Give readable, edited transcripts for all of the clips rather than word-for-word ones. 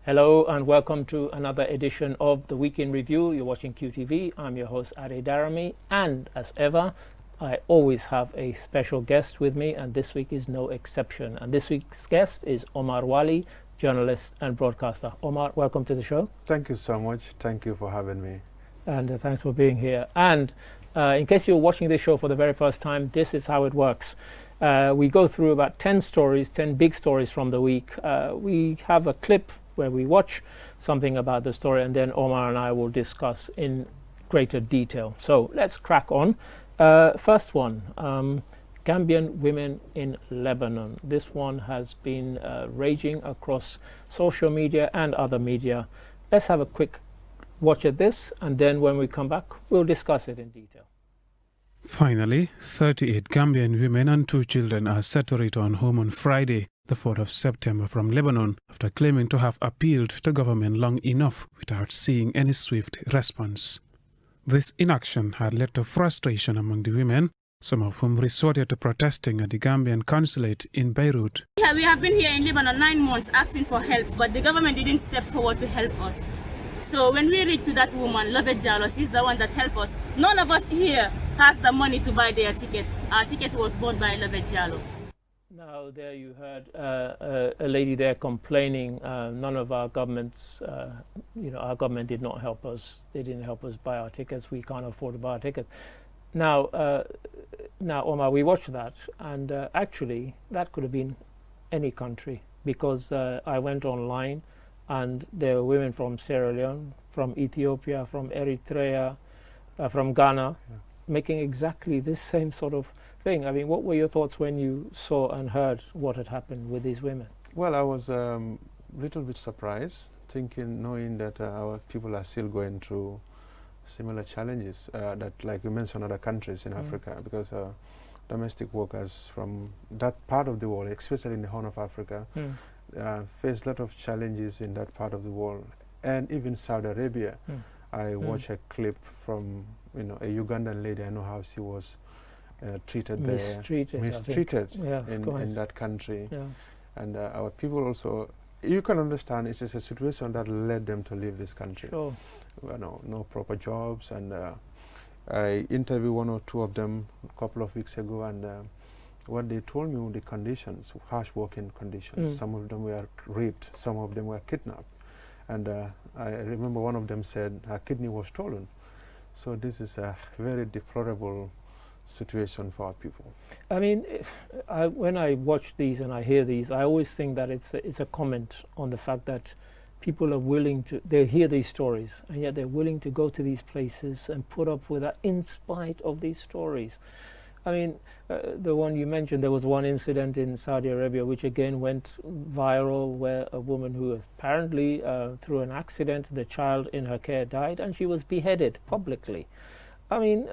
Hello and welcome to another edition of the Week in Review. You're watching QTV. I'm your host Ade Darami, and as ever, I always have a special guest with me, and this week is no exception. And this week's guest is Omar Wali, journalist and broadcaster. Omar, welcome to the show. Thank you so much. Thank you for having me. And thanks for being here. And in case you're watching this show for the very first time, this is how it works. We go through about 10 stories, 10 big stories from the week. We have a clip where we watch something about the story, and then Omar and I will discuss in greater detail. So let's crack on. First one, Gambian women in Lebanon. This one has been raging across social media and other media. Let's have a quick watch at this, and then when we come back, we'll discuss it in detail. Finally, 38 Gambian women and 2 children are set to return home on Friday, the 4th of September, from Lebanon after claiming to have appealed to government long enough without seeing any swift response. This inaction had led to frustration among the women, some of whom resorted to protesting at the Gambian consulate in Beirut. Yeah, we have been here in Lebanon 9 months asking for help, but the government didn't step forward to help us. So when we reached to that woman, Lovett Jallow, she's the one that helped us. None of us here has the money to buy their ticket. Our ticket was bought by Lovett Jallow. Now there you heard a lady there complaining, none of our governments, our government did not help us. They didn't help us buy our tickets. We can't afford to buy our tickets. Now Omar, we watched that, and actually that could have been any country, because I went online and there were women from Sierra Leone, from Ethiopia, from Eritrea, from Ghana, making exactly this same sort of thing. I mean, what were your thoughts when you saw and heard what had happened with these women? Well, I was a little bit surprised, knowing that our people are still going through similar challenges that, like you mentioned, other countries in Africa, because domestic workers from that part of the world, especially in the Horn of Africa, face a lot of challenges in that part of the world. And even Saudi Arabia, I watched a clip from a Ugandan lady. I know how she was mistreated in that country. Yeah. And our people also, you can understand, it is a situation that led them to leave this country. Sure. No proper jobs. And I interviewed 1 or 2 of them a couple of weeks ago, and what they told me were the conditions, harsh working conditions. Some of them were raped, some of them were kidnapped. And I remember one of them said her kidney was stolen. So this is a very deplorable situation for our people. I mean, when I watch these and I hear these, I always think that it's a comment on the fact that people are willing to, they hear these stories, and yet they're willing to go to these places and put up with that in spite of these stories. I mean, the one you mentioned, there was one incident in Saudi Arabia which again went viral, where a woman who apparently, through an accident, the child in her care died, and she was beheaded publicly. I mean,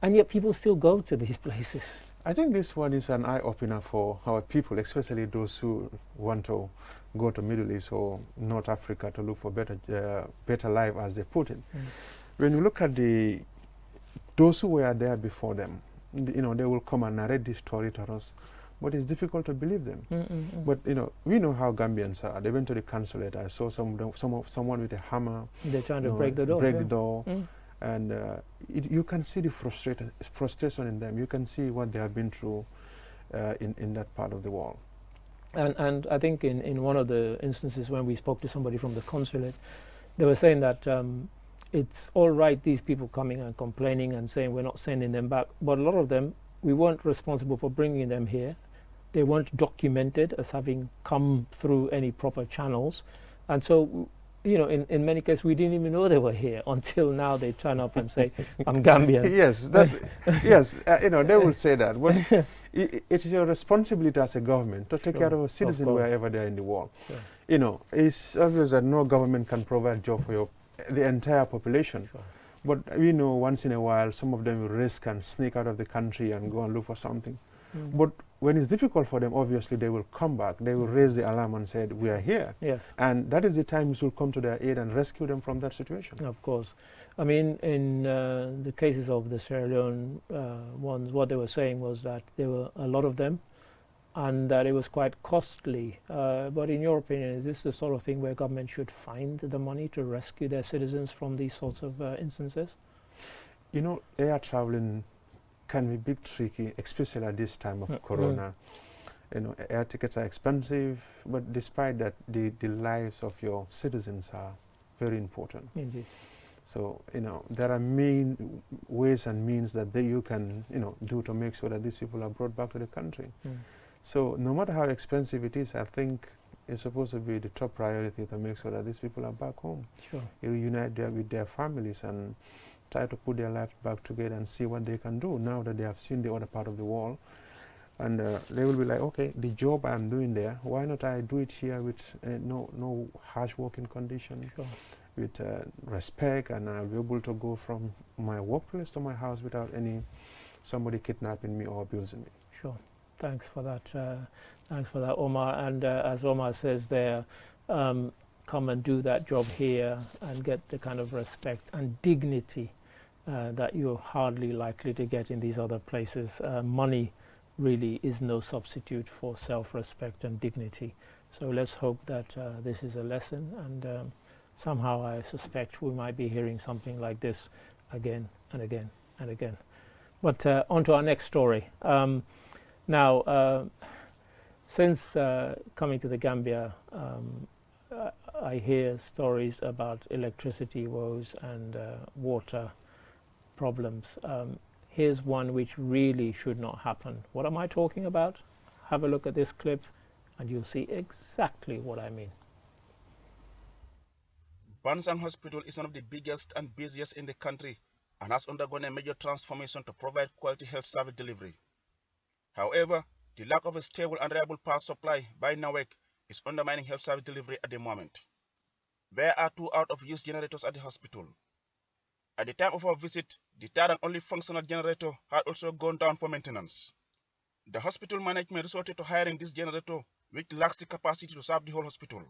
and yet people still go to these places. I think this one is an eye-opener for our people, especially those who want to go to Middle East or North Africa to look for better life, as they put it. When you look at those who were there before them, they will come and narrate this story to us, but it's difficult to believe them. But we know how Gambians are. They went to the consulate. I saw someone with a hammer. They're trying to break the door. And you can see the frustration in them. You can see what they have been through in that part of the world. And I think in one of the instances when we spoke to somebody from the consulate, they were saying that it's all right, these people coming and complaining and saying we're not sending them back, but a lot of them, we weren't responsible for bringing them here. They weren't documented as having come through any proper channels. And so, in many cases, we didn't even know they were here until now they turn up and say, I'm Gambian. Yes, they will say that. But it is your responsibility as a government to take care of a citizen wherever they are in the world. It's obvious that no government can provide job for the entire population. But we know once in a while, some of them will risk and sneak out of the country and go and look for something. But when it's difficult for them, obviously they will come back. They will raise the alarm and say, we are here. Yes. And that is the time we will come to their aid and rescue them from that situation. Of course. I mean, in the cases of the Sierra Leone ones, what they were saying was that there were a lot of them and that it was quite costly. But in your opinion, is this the sort of thing where government should find the money to rescue their citizens from these sorts of instances? You know, air traveling can be a bit tricky, especially at this time of Corona. You know, air tickets are expensive, but despite that, the lives of your citizens are very important. Indeed. So, you know, there are main ways and means that you can, you know, do to make sure that these people are brought back to the country. So no matter how expensive it is, I think it's supposed to be the top priority to make sure that these people are back home. Sure. You unite with their families and try to put their lives back together and see what they can do now that they have seen the other part of the world. And they will be like, okay, the job I'm doing there, why not I do it here with no harsh working conditions, Sure. with respect, and I'll be able to go from my workplace to my house without somebody kidnapping me or abusing me. Sure. Thanks for that. Thanks for that, Omar. And as Omar says there, come and do that job here and get the kind of respect and dignity that you're hardly likely to get in these other places. Money really is no substitute for self-respect and dignity. So let's hope that this is a lesson, and somehow I suspect we might be hearing something like this again and again and again. But on to our next story. Now, since coming to the Gambia, I hear stories about electricity woes and water problems. Here's one which really should not happen. What am I talking about? Have a look at this clip and you'll see exactly what I mean. Bansang Hospital is one of the biggest and busiest in the country and has undergone a major transformation to provide quality health service delivery. However, the lack of a stable and reliable power supply by NAWEC is undermining health service delivery at the moment. There are 2 out-of-use generators at the hospital. At the time of our visit, the third and only functional generator had also gone down for maintenance. The hospital management resorted to hiring this generator, which lacks the capacity to serve the whole hospital.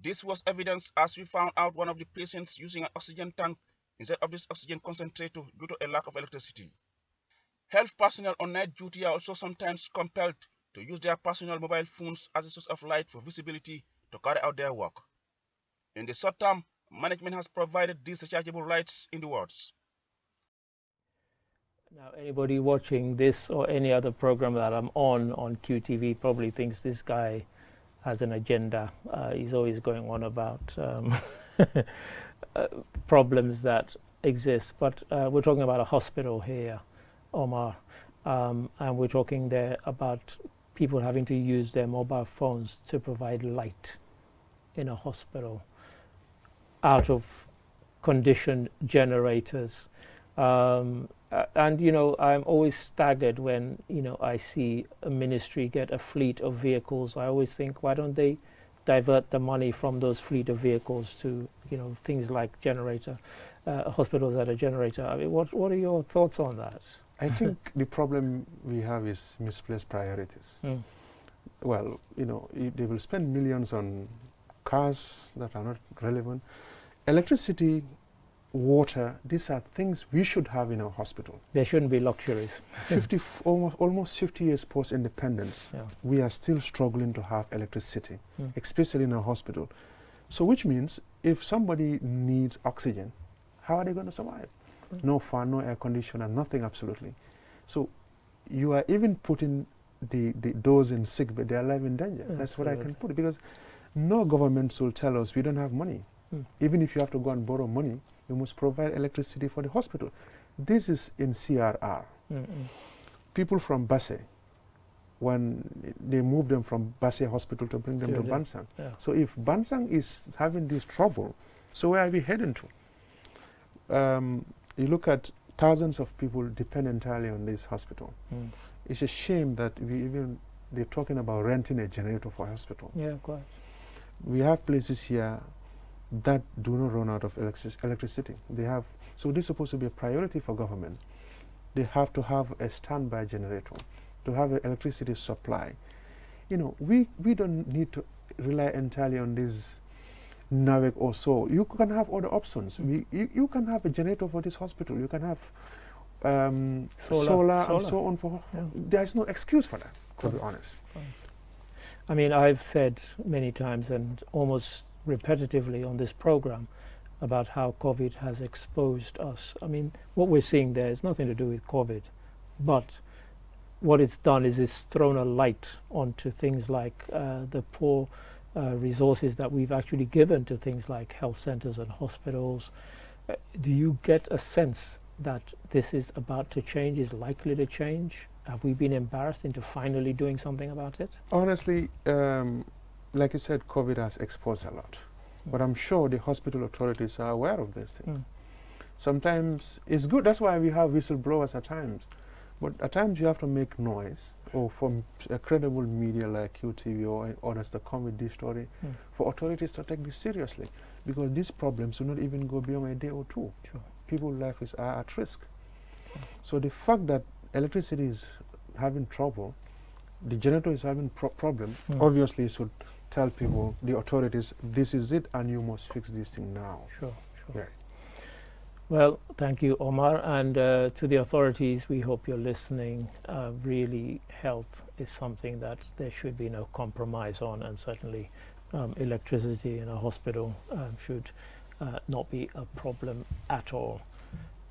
This was evidenced as we found out one of the patients using an oxygen tank instead of this oxygen concentrator due to a lack of electricity. Health personnel on night duty are also sometimes compelled to use their personal mobile phones as a source of light for visibility to carry out their work. In the short term, management has provided these rechargeable lights in the wards. Now, anybody watching this or any other program that I'm on QTV probably thinks this guy has an agenda. He's always going on about problems that exist. But we're talking about a hospital here, Omar, and we're talking there about people having to use their mobile phones to provide light in a hospital out of conditioned generators. And, you know, I'm always staggered when, you know, I see a ministry get a fleet of vehicles. I always think, why don't they divert the money from those fleet of vehicles to, you know, things like hospitals that are generator? I mean, what are your thoughts on that? I think the problem we have is misplaced priorities. Well, you know, they will spend millions on cars that are not relevant. Electricity, water, these are things we should have in our hospital. There shouldn't be luxuries. Almost 50 years post-independence, we are still struggling to have electricity, especially in our hospital. So which means if somebody needs oxygen, how are they going to survive? No fan, no air conditioner, nothing absolutely. So you are even putting those in sick bed, they are life in danger. That's what I can put it, because no government will tell us we don't have money. Even if you have to go and borrow money, you must provide electricity for the hospital. This is in CRR. People from Basse, when they move them from Basse Hospital to bring them to Bansang. So if Bansang is having this trouble, so where are we heading to? You look at thousands of people depend entirely on this hospital. It's a shame that they're talking about renting a generator for a hospital. Yeah, quite. We have places here that do not run out of electricity. So this is supposed to be a priority for government. They have to have a standby generator, to have an electricity supply. You know, we don't need to rely entirely on this NAWEC or so. You can have other options. You can have a generator for this hospital. You can have solar and so on. Yeah. There is no excuse for that, to be honest. I mean, I've said many times and almost repetitively on this program about how COVID has exposed us. I mean, what we're seeing there is nothing to do with COVID, but what it's done is it's thrown a light onto things like the poor resources that we've actually given to things like health centers and hospitals. Do you get a sense that this is about to change, is likely to change? Have we been embarrassed into finally doing something about it? Honestly, like you said, COVID has exposed a lot. But I'm sure the hospital authorities are aware of these things. Sometimes it's good, that's why we have whistleblowers at times. But at times you have to make noise, or from a credible media like QTV or others that come with this story, for authorities to take this seriously. Because these problems will not even go beyond a day or two. Sure. People's lives are at risk. So the fact that electricity is having trouble, the generator is having problem, obviously should tell people, the authorities, this is it and you must fix this thing now. Sure. Yeah. Well, thank you, Omar. And to the authorities, we hope you're listening. Really, health is something that there should be no compromise on, and certainly electricity in a hospital should not be a problem at all.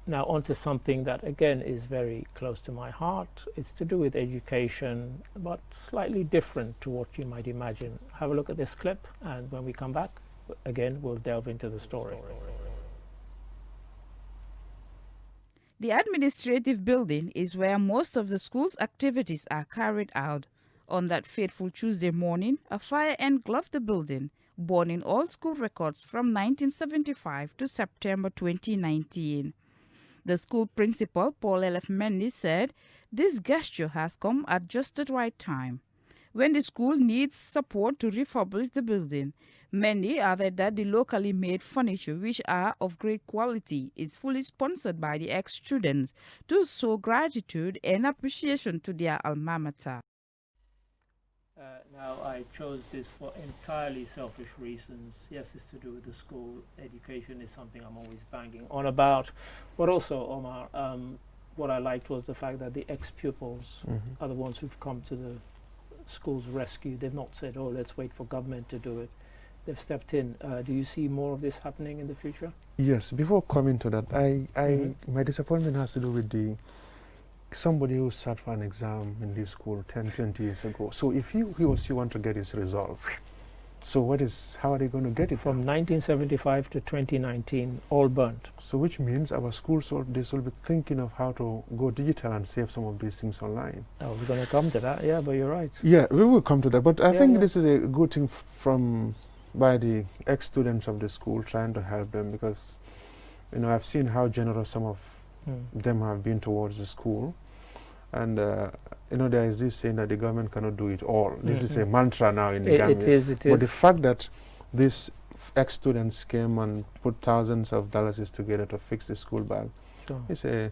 Now on to something that again is very close to my heart. It's to do with education, but slightly different to what you might imagine. Have a look at this clip, and when we come back, again, we'll delve into the story. The administrative building is where most of the school's activities are carried out. On that fateful Tuesday morning, a fire engulfed the building, burning all school records from 1975 to September 2019. The school principal, Paul L.F. Mendy, said this gesture has come at just the right time, when the school needs support to refurbish the building. Mendy added that the locally made furniture, which are of great quality, is fully sponsored by the ex-students to show gratitude and appreciation to their alma mater. Now, I chose this for entirely selfish reasons. Yes, it's to do with the school. Education is something I'm always banging on about. But also, Omar, what I liked was the fact that the ex-pupils are the ones who've come to the school's rescue. They've not said, oh, let's wait for government to do it. They've stepped in. Do you see more of this happening in the future? Yes, before coming to that, my disappointment has to do with somebody who sat for an exam in this school 10, 20 years ago. So if he or she want to get his results, so how are they going to get it? From 1975 to 2019, all burnt. So which means our schools, they should be thinking of how to go digital and save some of these things online. I was going to come to that, yeah, but you're right. Yeah, we will come to that. But I think this is a good thing by the ex-students of the school, trying to help them, because I've seen how generous some of them have been towards the school. And there is this saying that the government cannot do it all. This is a mantra now in the Gambia. It is. But the fact that these ex-students came and put thousands of dollars together to fix the school bag, it's a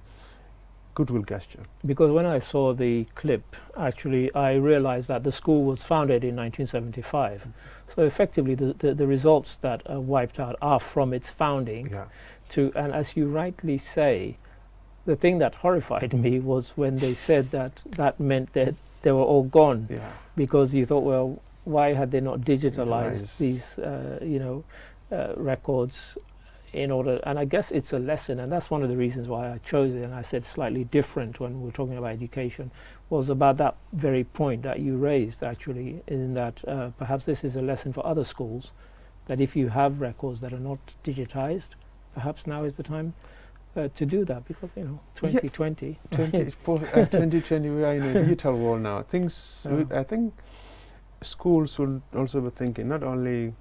goodwill gesture. Because when I saw the clip, actually, I realized that the school was founded in 1975. So effectively, the results that are wiped out are from its founding. Yeah. And as you rightly say, the thing that horrified me was when they said that meant that they were all gone. Yeah. Because you thought, well, why had they not digitalized these, records in order? And I guess it's a lesson, and that's one of the reasons why I chose it. And I said slightly different when we're talking about education, was about that very point that you raised, actually, in that perhaps this is a lesson for other schools, that if you have records that are not digitized, perhaps now is the time to do that, because 2020 2020 we are in a digital world now. I think schools will also be thinking not only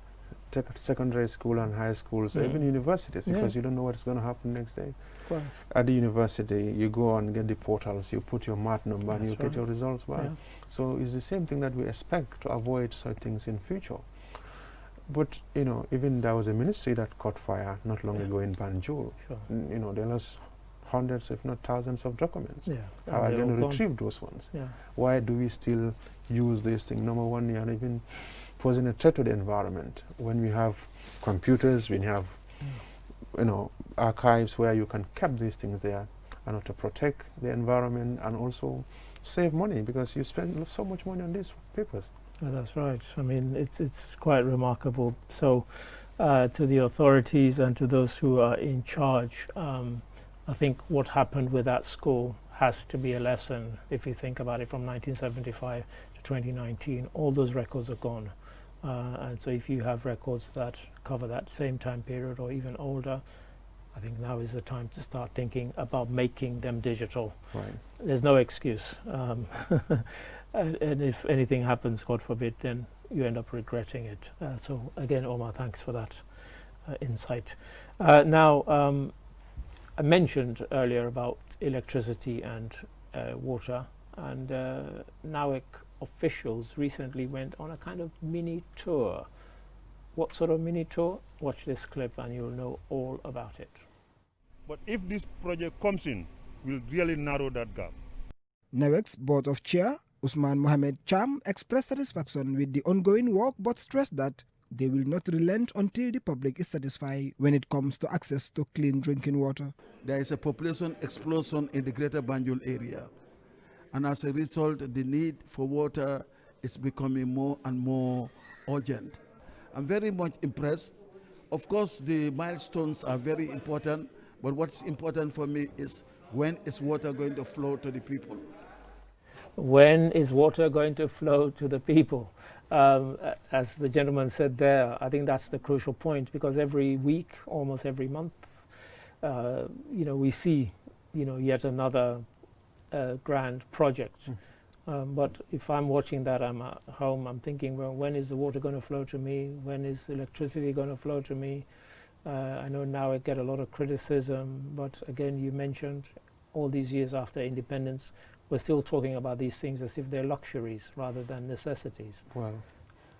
secondary school and high schools, even universities, because you don't know what's going to happen next day. Right. At the university, you go and get the portals, you put your math number, and you get your results back. Yeah. So it's the same thing that we expect to avoid such things in future. But even there was a ministry that caught fire not long ago in Banjul. Sure. They lost hundreds, if not thousands, of documents. Yeah. How are they going to retrieve those ones? Yeah. Why do we still use this thing? Number one, you're even posing a threat to the environment. When we have computers, we have archives where you can keep these things there, and to protect the environment and also save money, because you spend so much money on these papers. That's right. I mean, it's quite remarkable. So, to the authorities and to those who are in charge, I think what happened with that school has to be a lesson. If you think about it, from 1975 to 2019, all those records are gone. And so if you have records that cover that same time period or even older, I think now is the time to start thinking about making them digital. Right. There's no excuse. And if anything happens, God forbid, then you end up regretting it. So again, Omar, thanks for that insight. Now, I mentioned earlier about electricity and water, and NAWEC officials recently went on a kind of mini tour. What sort of mini tour? Watch this clip and you'll know all about it. But if this project comes in, we'll really narrow that gap. NAWEC's Board of Chair, Usman Mohamed Cham, expressed satisfaction with the ongoing work but stressed that they will not relent until the public is satisfied when it comes to access to clean drinking water. There is a population explosion in the greater Banjul area, and as a result, the need for water is becoming more and more urgent. I'm very much impressed. Of course, the milestones are very important, but what's important for me is, when is water going to flow to the people? When is water going to flow to the people? As the gentleman said there, I think that's the crucial point, because every week, almost every month, we see, yet another grand project. But if I'm watching that, I'm at home, I'm thinking, well, when is the water going to flow to me? When is the electricity going to flow to me? I know now I get a lot of criticism, but again, you mentioned all these years after independence, we're still talking about these things as if they're luxuries rather than necessities. Well,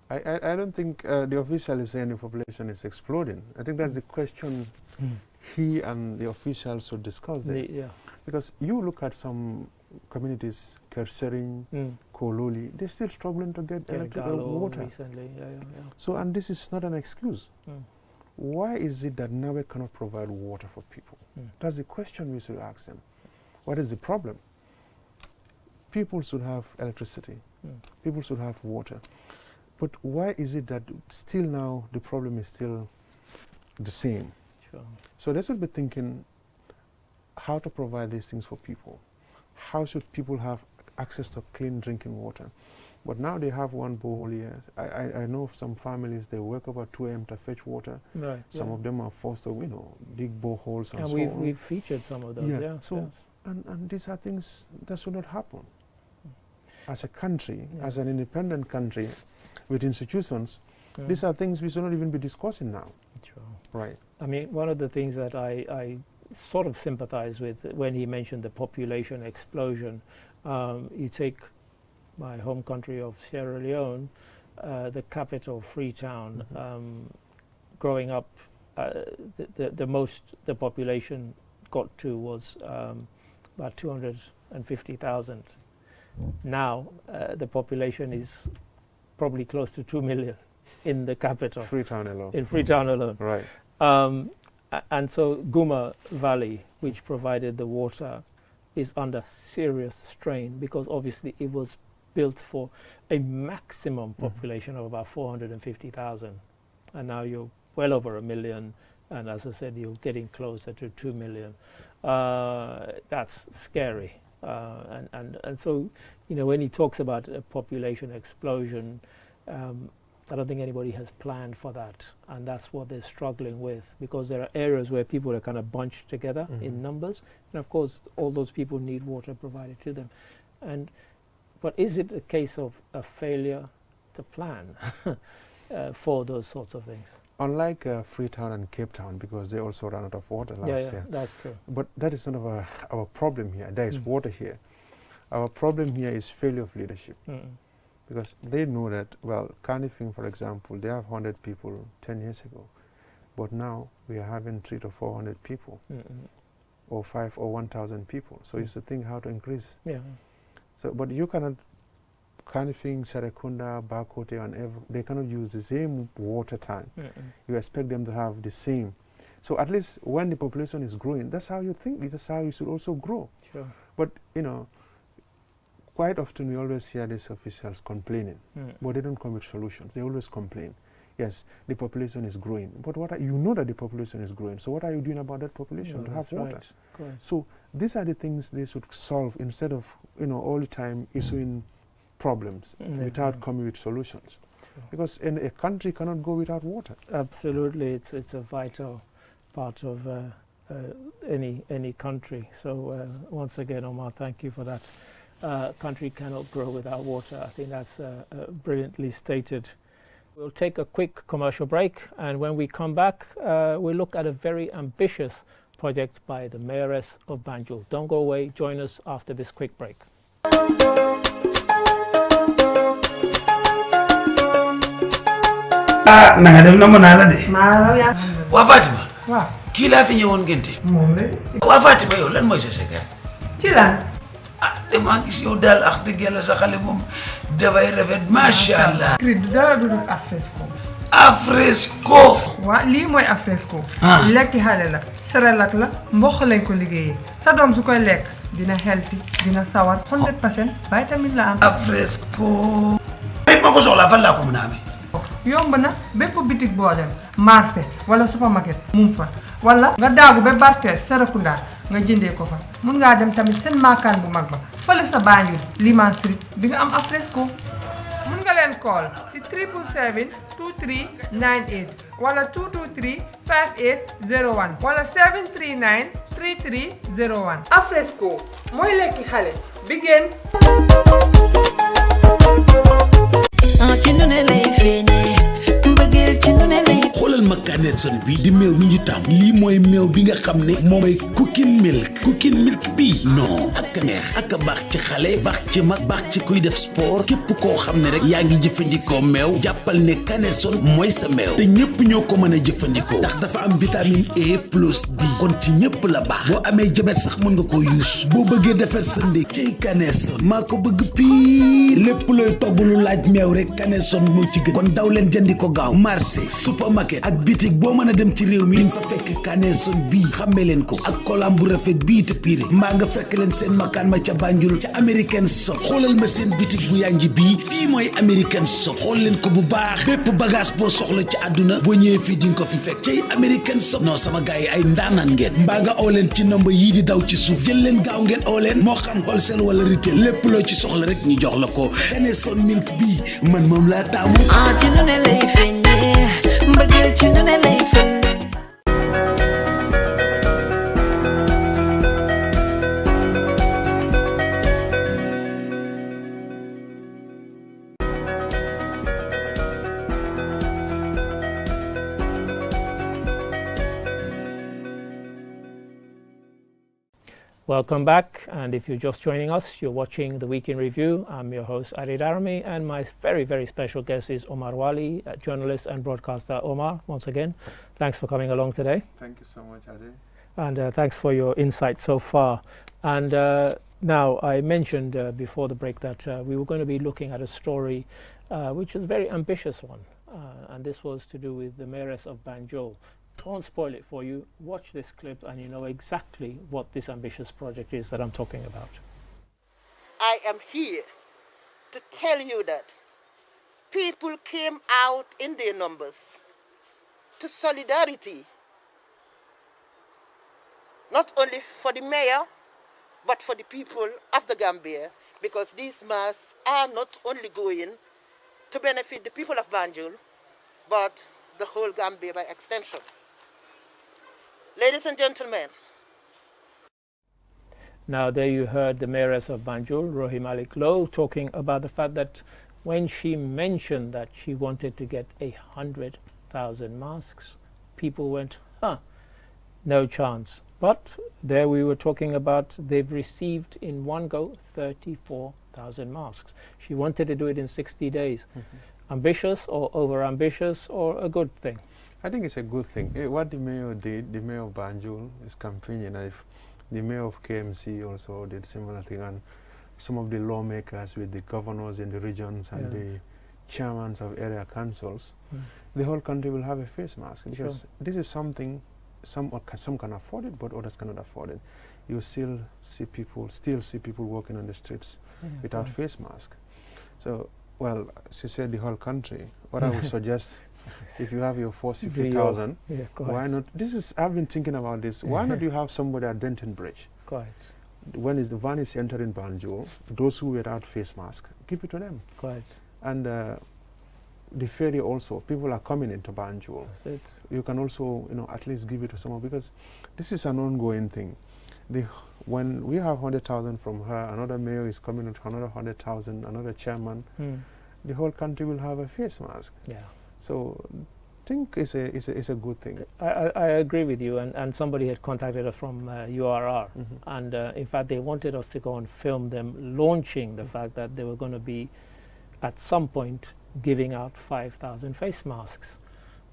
I don't think the official is saying the population is exploding. I think that's the question he and the officials should discuss there. Yeah. Because you look at some communities, Kersering, Kololi, they're still struggling to get water. Recently. Yeah. So, and this is not an excuse. Why is it that NAWEC cannot provide water for people? That's the question we should ask them. What is the problem? People should have electricity. People should have water. But why is it that still now the problem is still the same? Sure. So they should be thinking how to provide these things for people. How should people have access to clean drinking water? But now they have one borehole here. I know of some families, they work over 2 a.m. to fetch water. Right. Some of them are forced to, dig boreholes and so on. We've featured some of those. Yeah. So, yes. And these are things that should not happen. As a country, as an independent country with institutions, these are things we should not even be discussing now. Sure. Right. I mean, one of the things that I sort of sympathize with when he mentioned the population explosion, you take my home country of Sierra Leone, the capital, Freetown, growing up, the most the population got to was about 250,000. Now the population is probably close to 2 million in the capital. Freetown alone. In Freetown alone. Right. And so Guma Valley, which provided the water, is under serious strain, because obviously it was built for a maximum population of about 450,000. And now you're well over 1 million. And as I said, you're getting closer to 2 million. That's scary. And so, when he talks about a population explosion, I don't think anybody has planned for that. And that's what they're struggling with, because there are areas where people are kind of bunched together in numbers. And of course, all those people need water provided to them. But is it a case of a failure to plan for those sorts of things? Unlike Freetown and Cape Town, because they also ran out of water last year. Yeah, that's true. But that is not our problem here. There is water here. Our problem here is failure of leadership. Because they know that, well, Kanifing, for example, they have 100 people 10 years ago. But now we are having 300 to 400 people, or 5 or 1,000 people. So you should think how to increase. Yeah. So, but you cannot, Kanifing, Serekunda, Bakote, and they cannot use the same water tank. You expect them to have the same. So at least when the population is growing, that's how you think, that's how you should also grow. Sure. But, you know, quite often we always hear these officials complaining, but they don't come with solutions. They always complain. Yes, the population is growing, but you know that the population is growing, so what are you doing about that population to have water? Right. So these are the things they should solve instead of, you know, all the time issuing problems without coming with solutions. Sure. Because a country cannot go without water. Absolutely, it's a vital part of any country. So once again, Omar, thank you for that. Country cannot grow without water. I think that's brilliantly stated. We'll take a quick commercial break, and when we come back, we'll look at a very ambitious project by the Mayoress of Banjul. Don't go away, join us after this quick break. Na nga dem na mën naa la de. maa yaa. waa Fatima. waaw. kii laa fi ñëwoon ngénte. moom la. waa Fatima yow lan mooy sa secret. ci lan. damaa gis yow daal ak dëgg yàlla sa xale moom dafay rafet macha allah. du dara du dul afresco. afresco. waaw lii mooy afresco. lekki xale la. serelak la mboq lañ ko liggéeyee. sa doom su koy lekk dina healthy dina sawar 100% vitamine la am. afresco. bépp ma ko soxlaa fan laa ko mën a amee. yomb na bépp bitig boo dem marché wala supermarket mu fa wala nga daagu ba Barthès Serekunda nga jëndee ko fa mun ngaa dem tamit seen maakaan bu mag ba fële sa Banjul Liman Street di nga am afresco. mun nga leen call si 777 2398 wala 223 5801 wala 739 3301. afresco mooy lekki xale bi gën. xoolal ma Kaneson bi di meew mi ñu tam lii mooy meew bi nga xam ne moom mooy cooking milk bii non ak a neex ak a baax ci xale baax ci mag baax ci kuy def sport képp koo xam ne rek yaa ngi jëfandikoo meew jàppal ne Kaneson mooy sa meew te ñëpp ñoo ko mën a jëfandikoo ndax dafa am vitamine A plus D kon ci ñëpp la baax boo amee jabet sax mën nga koo yuus boo bëggee defar sa ndékk ci Kaneson maa ko bëgg pii lépp looy togg lu laaj meew rek Kaneson moo ci gën kon daw leen jëndi ko gaaw marché supermarket ak bitik boo mën a dem ci réew mi fa fekk Kaneson bii xammee leen ko ak kolam bu rafet bii te piire mbaa nga fekk leen seen makaan ma ca Banjul ca American Shop xoolal ma seen bitik bu yanji bii fii mooy American Shop xool leen ko bu baax bépp bagage boo soxla ci àdduna boo ñëwee fii di nga ko fi fekk cay American Shop non sama gars yi ay ndaanaan ngeen mbaa nga oo leen ci nomba yii di daw ci suuf jël leen gaaw ngeen oo leen moo xam wholesale wala retail lépp loo ci soxla rek ñu jox la ko Kaneson milk bii man moom laa taamu. ci nu ne lay feeñee mbëggeel ci nu ne lay feeñee. Welcome back, and if you're just joining us, you're watching the Week in Review. I'm your host, Adi Darami, and my very, very special guest is Omar Wali, journalist and broadcaster. Omar, once again, thanks for coming along today. Thank you so much, Adi. And thanks for your insight so far. And now, I mentioned before the break that we were going to be looking at a story which is a very ambitious one, and this was to do with the Mayoress of Banjul. Won't spoil it for you. Watch this clip and you know exactly what this ambitious project is that I'm talking about. I am here to tell you that people came out in their numbers to solidarity, not only for the mayor, but for the people of the Gambia, because these masks are not only going to benefit the people of Banjul, but the whole Gambia by extension. Ladies and gentlemen. Now there you heard the Mayoress of Banjul, Rohi Malik Low, talking about the fact that when she mentioned that she wanted to get 100,000 masks, people went, no chance. But there we were talking about they've received in one go 34,000 masks. She wanted to do it in 60 days. Ambitious or over-ambitious or a good thing? I think it's a good thing. What the mayor did, the mayor of Banjul is campaigning. If the mayor of KMC also did similar thing, and some of the lawmakers with the governors in the regions and the chairmans of area councils, the whole country will have a face mask, because this is something some can afford it, but others cannot afford it. You still see people walking on the streets without face mask. So, well, she said the whole country. What I would suggest, if you have your first 50,000, why not? I've been thinking about this. Why not you have somebody at Denton Bridge? Quite. When the van is entering Banjul, those who without face mask, give it to them. Quite. And the ferry also, people are coming into Banjul. You can also, at least give it to someone, because this is an ongoing thing. When we have 100,000 from her, another mayor is coming with another 100,000, another chairman, the whole country will have a face mask. Yeah. So I think it's a good thing. I agree with you, and somebody had contacted us from URR, and in fact they wanted us to go and film them launching the fact that they were going to be at some point giving out 5,000 face masks.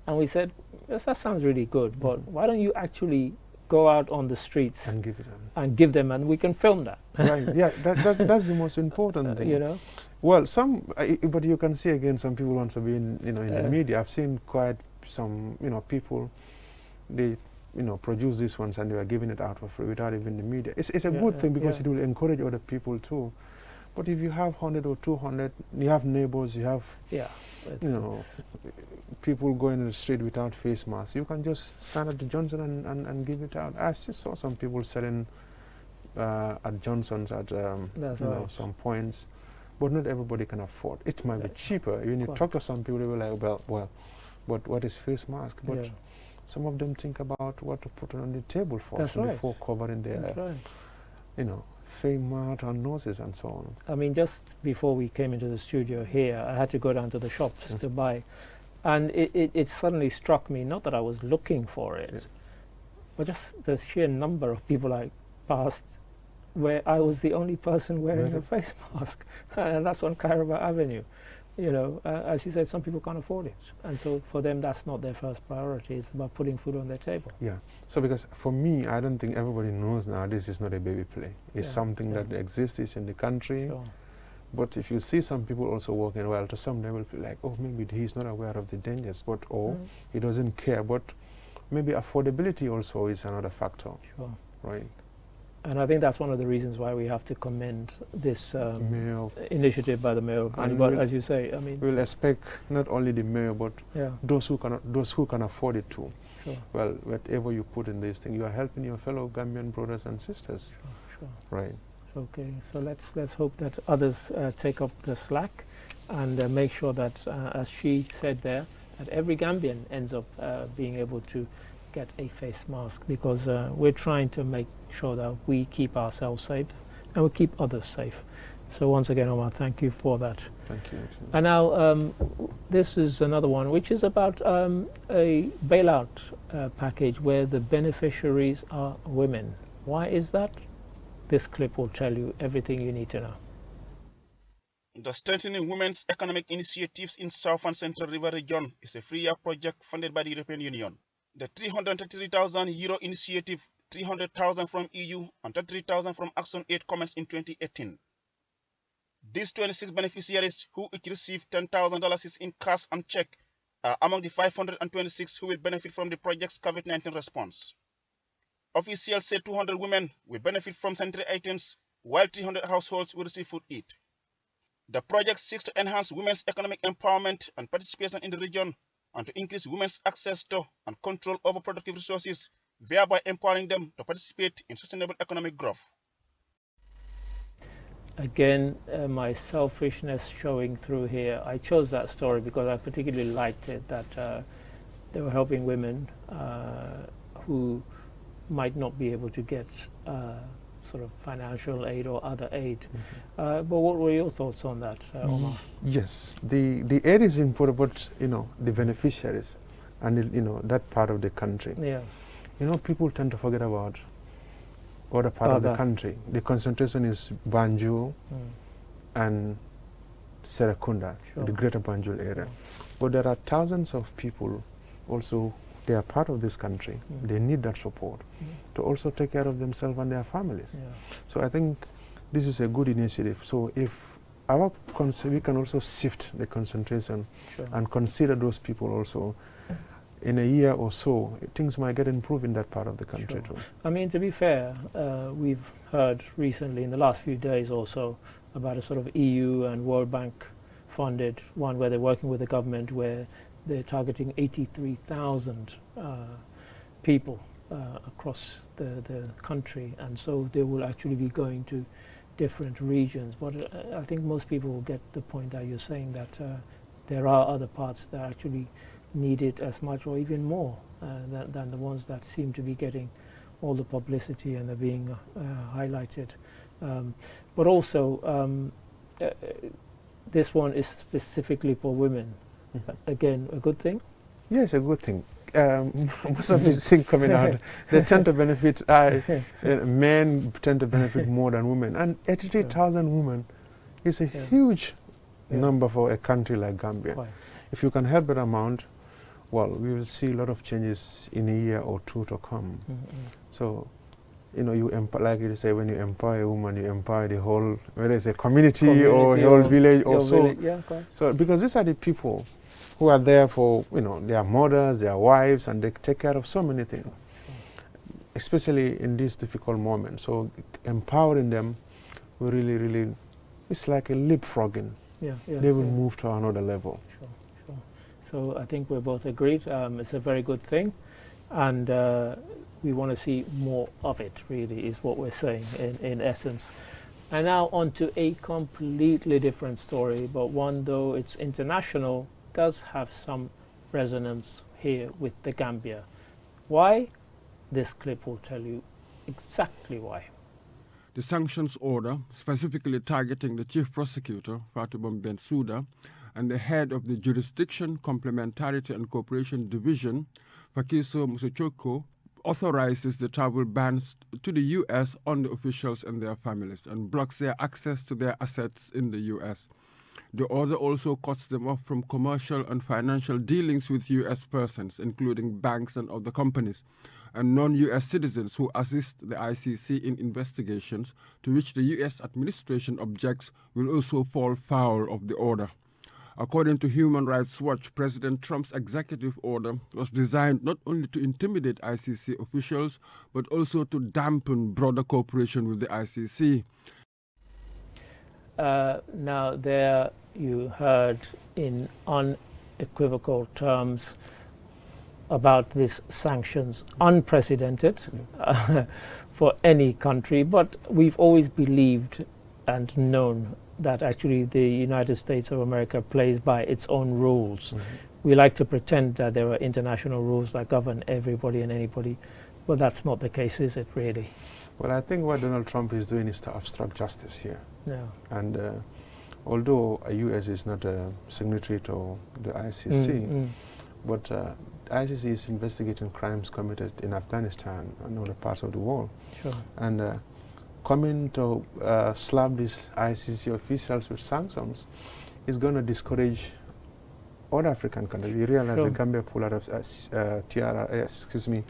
And we said, yes, that sounds really good, but why don't you actually go out on the streets and give it them. And give them, and we can film that. Right. Yeah, that's the most important thing. Well, but you can see again, some people want to be in the media. I've seen quite some, people, they, produce these ones and they are giving it out for free without even the media. It's a good thing, because it will encourage other people too. But if you have 100 or 200, you have neighbors, you have, people going in the street without face masks, you can just stand at the Johnson and give it out. I saw some people selling at Johnson's at some points, but not everybody can afford. It might be cheaper. When you talk to some people, they were like, well, but what is face mask? But some of them think about what to put on the table for before covering their, face mask and noses and so on. I mean, just before we came into the studio here, I had to go down to the shops to buy, and it suddenly struck me, not that I was looking for it, but just the sheer number of people I passed where I was the only person wearing a face mask, and that's on Kairaba Avenue. As you said, some people can't afford it, and so for them that's not their first priority. It's about putting food on their table. Yeah. So because for me, I don't think everybody knows now this is not a baby play. It's something that exists, it's in the country. Sure. But if you see some people also working well, to some they will be like, oh, maybe he's not aware of the dangers, but he doesn't care. But maybe affordability also is another factor. Sure. Right. And I think that's one of the reasons why we have to commend this initiative by the mayor. But as you say, I mean, we'll expect not only the mayor, but those who can afford it too. Sure. Well, whatever you put in this thing, you are helping your fellow Gambian brothers and sisters. Sure. Right. Okay. So let's hope that others take up the slack and make sure that, as she said there, that every Gambian ends up being able to get a face mask, because we're trying to make sure that we keep ourselves safe and we keep others safe. So once again, Omar, thank you for that. Thank you. And now this is another one, which is about a bailout package where the beneficiaries are women. Why is that? This clip will tell you everything you need to know. The Strengthening Women's Economic Initiatives in South and Central River Region is a 3-year project funded by the European Union. The €333,000 initiative, 300,000 from EU and 33,000 from Action Aid commenced in 2018. These 26 beneficiaries, who each received $10,000 in cash and check, are among the 526 who will benefit from the project's COVID-19 response. Officials say 200 women will benefit from sanitary items, while 300 households will receive food aid. The project seeks to enhance women's economic empowerment and participation in the region, and to increase women's access to and control over productive resources, thereby empowering them to participate in sustainable economic growth. Again, my selfishness showing through here. I chose that story because I particularly liked it, that they were helping women who might not be able to get sort of financial aid or other aid. But what were your thoughts on that, Omar? Yes, the aid is important, but the beneficiaries and that part of the country. Yeah. People tend to forget about other part of the country. The concentration is Banjul and Serekunda, the greater Banjul area. But there are thousands of people also. They are part of this country. They need that support to also take care of themselves and their families. Yeah. So I think this is a good initiative. So if we can also shift the concentration and consider those people also, in a year or so, things might get improved in that part of the country too. I mean, to be fair, we've heard recently in the last few days or so about a sort of EU and World Bank funded one where they're working with the government where they're targeting 83,000 people across the country, and so they will actually be going to different regions. But I think most people will get the point that you're saying, that there are other parts that actually need it as much or even more than the ones that seem to be getting all the publicity and they're being highlighted. But also, this one is specifically for women. Again, a good thing? Yes, a good thing. Most of these things coming out, they tend to benefit, men tend to benefit more than women. And 83,000 women is a huge number for a country like Gambia. Quite. If you can help that amount, well, we will see a lot of changes in a year or two to come. So, you know, like you say, when you empower a woman, you empower the whole, whether it's a community or the whole village or so. So, because these are the people who are there for, you know, their mothers, their wives, and they take care of so many things, especially in these difficult moments. So empowering them will really, really, it's like a leapfrogging. They will move to another level. Sure. So I think we're both agreed. It's a very good thing, and we want to see more of it, really, is what we're saying in essence. And now on to a completely different story, but one, though it's international, does have some resonance here with the Gambia. Why? This clip will tell you exactly why. The sanctions order, specifically targeting the Chief Prosecutor, Fatibon Bensouda, and the head of the Jurisdiction, Complementarity and Cooperation Division, Fakiso Musochoko, authorizes the travel bans to the U.S. on the officials and their families and blocks their access to their assets in the U.S. The order also cuts them off from commercial and financial dealings with U.S. persons, including banks and other companies, and non-U.S. citizens who assist the ICC in investigations to which the U.S. administration objects will also fall foul of the order. According to Human Rights Watch, President Trump's executive order was designed not only to intimidate ICC officials, but also to dampen broader cooperation with the ICC. Now there you heard in unequivocal terms about these sanctions, unprecedented for any country, but we've always believed and known that actually the United States of America plays by its own rules. We like to pretend that there are international rules that govern everybody and anybody, but that's not the case, is it really? Well, I think what Donald Trump is doing is to obstruct justice here. Yeah. And although the U.S. is not a signatory to the ICC, but ICC is investigating crimes committed in Afghanistan and other parts of the world. Sure. And coming to slap these ICC officials with sanctions is going to discourage other African countries. We realize the Gambia pulled out of ICC.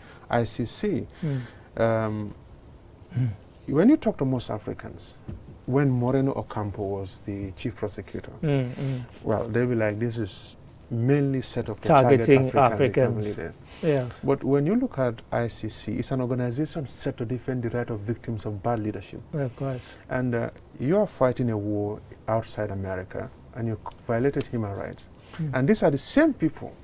When you talk to most Africans, when Moreno Ocampo was the chief prosecutor, well, they'll be like, this is mainly set up to targeting target Africans. Yes. But when you look at ICC, it's an organization set to defend the right of victims of bad leadership. Right. And you are fighting a war outside America, and you violated human rights. And these are the same people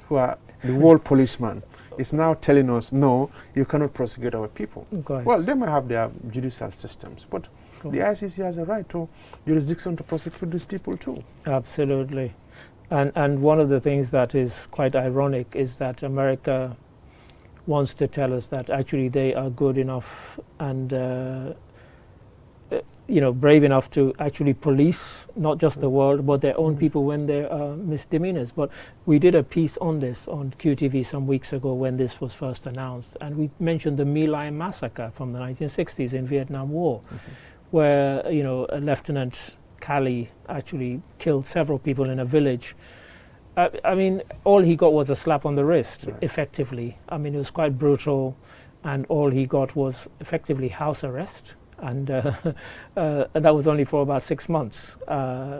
who are the world policeman. Is now telling us, no, you cannot prosecute our people. Well, they might have their judicial systems, but the ICC has a right to jurisdiction to prosecute these people too. Absolutely. And one of the things that is quite ironic is that America wants to tell us that actually they are good enough and brave enough to actually police not just the world but their own people when there are misdemeanors. But we did a piece on this on QTV some weeks ago when this was first announced, and we mentioned the My Lai massacre from the 1960s in Vietnam War, where a Lieutenant Calley actually killed several people in a village. I mean, all he got was a slap on the wrist, effectively. I mean, it was quite brutal, and all he got was effectively house arrest. And that was only for about 6 months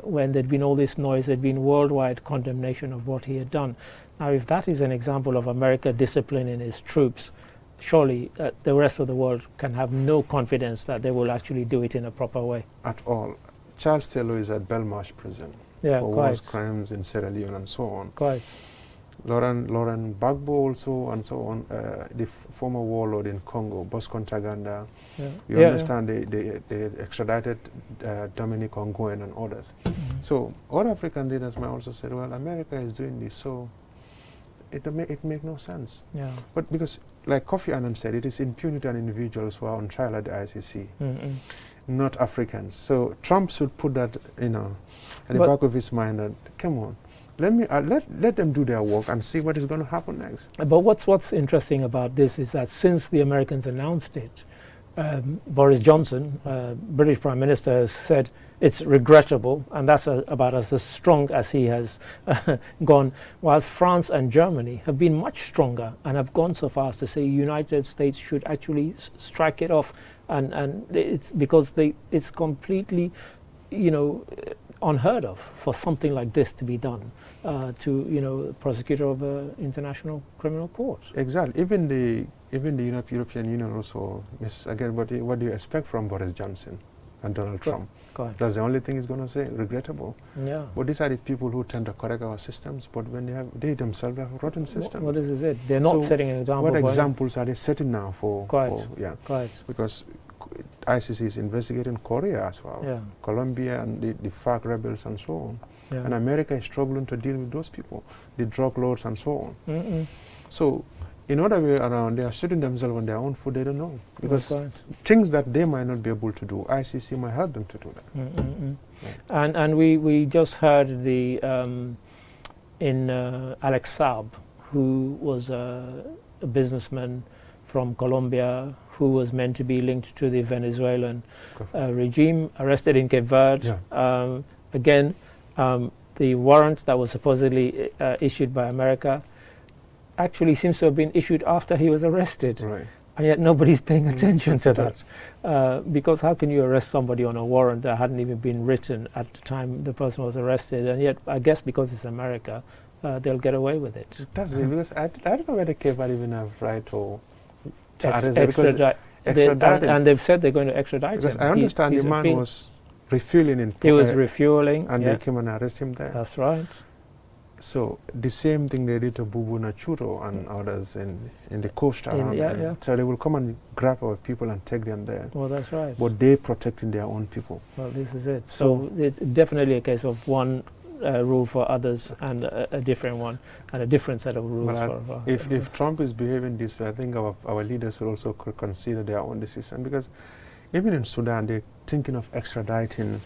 when there'd been all this noise, there'd been worldwide condemnation of what he had done. Now, if that is an example of America disciplining its troops, surely the rest of the world can have no confidence that they will actually do it in a proper way. At all. Charles Taylor is at Belmarsh prison for wars crimes in Sierra Leone and so on. Quite. Laurent Gbagbo also and so on, the former warlord in Congo, Bosco Ntaganda. You understand they extradited Dominic Ongwen and others. So all African leaders might also say, well, America is doing this, so it makes no sense. But because, like Kofi Annan said, it is impunity on individuals who are on trial at the ICC, not Africans. So Trump should put that, at the back of his mind that, come on, let them do their work and see what is going to happen next. But what's interesting about this is that since the Americans announced it, Boris Johnson, British Prime Minister, has said it's regrettable, and that's about as strong as he has gone, whilst France and Germany have been much stronger and have gone so far as to say United States should actually strike it off, and it's because it's completely, unheard of for something like this to be done to prosecutor of an international criminal court. Exactly. Even the European Union also is, again, what do you expect from Boris Johnson and Donald Trump? That's the only thing he's going to say. Regrettable. Yeah. But these are the people who tend to correct our systems, but when they themselves have rotten systems. Well, this is it. They're not setting an example. What examples are they setting now for? Quite. Because ICC is investigating Korea as well, Colombia and the FARC rebels and so on. And America is struggling to deal with those people, the drug lords and so on. So in other way around, they are shooting themselves on their own foot, they don't know. Because things that they might not be able to do, ICC might help them to do that. And we just heard in Alex Saab, who was a businessman from Colombia, who was meant to be linked to the Venezuelan regime, arrested in Cape Verde. Again, the warrant that was supposedly issued by America actually seems to have been issued after he was arrested. And yet nobody's paying attention to that. Because how can you arrest somebody on a warrant that hadn't even been written at the time the person was arrested? And yet, I guess because it's America, they'll get away with it. That's it, because I don't know whether Cape Verde even have right to extradite. And they've said they're going to extradite him. Because I understand the man was refueling in He was refueling. And they came and arrested him there. That's right. So the same thing they did to Bubu Nachuro and others in the coast around. So they will come and grab our people and take them there. Well, that's right. But they protecting their own people. Well, this is it. So it's definitely a case of one rule for others and a different one, and a different set of rules for if Trump is behaving this way, I think our leaders will also consider their own decision, because even in Sudan they're thinking of extraditing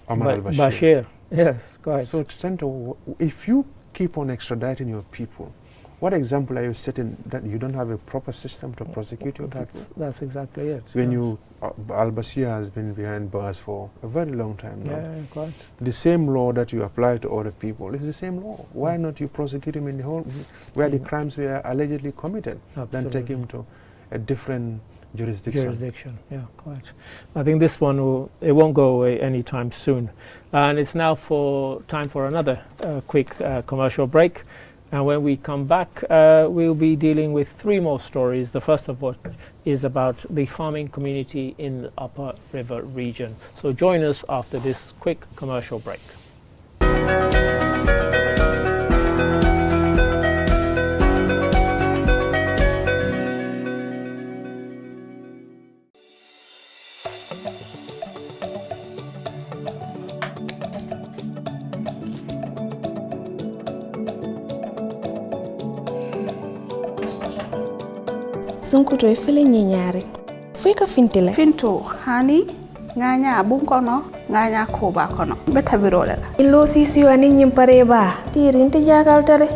Omar al-Bashir. Yes, quite. So if you keep on extraditing your people, what example are you setting that you don't have a proper system to prosecute your people? That's exactly it. When al-Bashir has been behind bars for a very long time now. Yeah, quite. The same law that you apply to other people is the same law. Why not you prosecute him in the whole where the crimes were allegedly committed, then take him to a different jurisdiction? Yeah, quite. I think this one it won't go away anytime soon. And it's now time for another quick commercial break. And when we come back, we'll be dealing with 3 more stories. The first of which is about the farming community in the Upper River region. So join us after this quick commercial break. Sunkuto ifele nyenyare fika fintile finto hani nganya abunkono nganya koba kono beta birolela ilo sisi wani nyimpare ba tiri nti jagal tale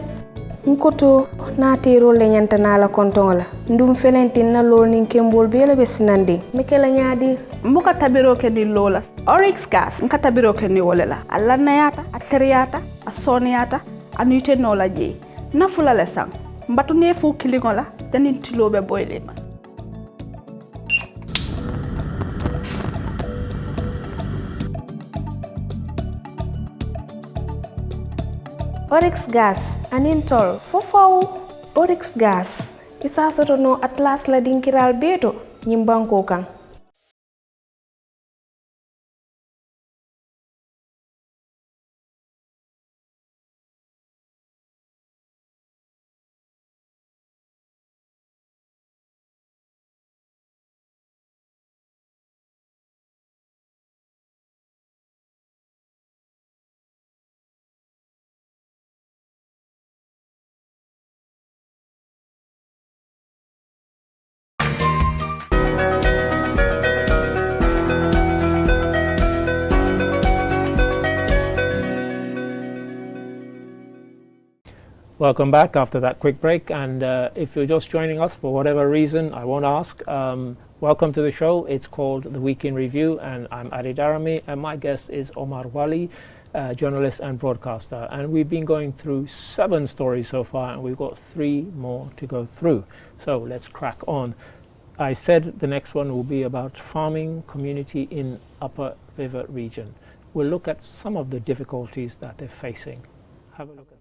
nkoto na tiro le nyanta na la kontonga ndum felentin na lol nin kembol bela besinande mikela nyaadi mbuka tabiro ke di lola oryx gas nka tabiro ke ni wolela alana yata ateriyata asoniyata anite no la je nafula le sang mbatu ne fu kilingola janin tilobe boyle Oryx gas anin tol fofow. Oryx gas isa soto no atlas la dinkiral beto nyimbanko kan. Welcome back after that quick break, and if you're just joining us for whatever reason, I won't ask. Welcome to the show. It's called The Week in Review, and I'm Adi Darami, and my guest is Omar Wali, journalist and broadcaster. And we've been going through 7 stories so far, and we've got 3 more to go through. So let's crack on. I said the next one will be about farming community in Upper River region. We'll look at some of the difficulties that they're facing. Have a look at this.